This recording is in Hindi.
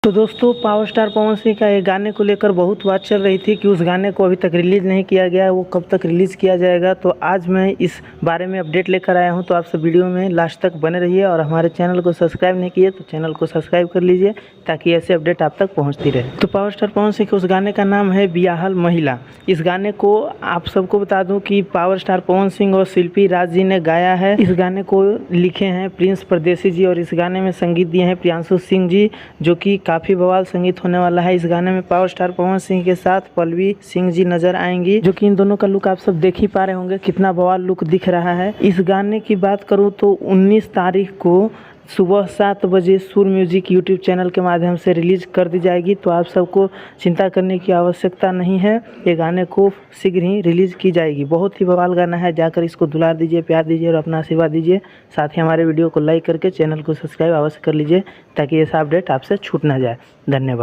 तो दोस्तों पावर स्टार पवन सिंह का एक गाने को लेकर बहुत बात चल रही थी कि उस गाने को अभी तक रिलीज़ नहीं किया गया है, वो कब तक रिलीज़ किया जाएगा। तो आज मैं इस बारे में अपडेट लेकर आया हूं, तो आप सब वीडियो में लास्ट तक बने रहिए और हमारे चैनल को सब्सक्राइब नहीं किए तो चैनल को सब्सक्राइब कर लीजिए ताकि ऐसे अपडेट आप तक पहुँचती रहे। तो पावर स्टार पवन सिंह के उस गाने का नाम है बियाहल महिला। इस गाने को आप सबको बता दूँ कि पावर स्टार पवन सिंह और शिल्पी राज जी ने गाया है। इस गाने को लिखे हैं प्रिंस परदेसी जी और इस गाने में संगीत दिए हैं प्रियांशु सिंह जी, जो कि काफ़ी बवाल संगीत होने वाला है। इस गाने में पावर स्टार पवन सिंह के साथ पल्लवी सिंह जी नजर आएंगी, जो कि इन दोनों का लुक आप सब देख ही पा रहे होंगे कितना बवाल लुक दिख रहा है। इस गाने की बात करूं तो 19 तारीख को सुबह 7 बजे सुर म्यूजिक यूट्यूब चैनल के माध्यम से रिलीज कर दी जाएगी। तो आप सबको चिंता करने की आवश्यकता नहीं है, ये गाने को शीघ्र ही रिलीज़ की जाएगी। बहुत ही बवाल गाना है, जाकर इसको दुलार दीजिए, प्यार दीजिए और अपना आशीर्वाद दीजिए। साथ ही हमारे वीडियो को लाइक करके चैनल को सब्सक्राइब अवश्य कर लीजिए ताकि ऐसा अपडेट आपसे छूट ना जाए। धन्यवाद।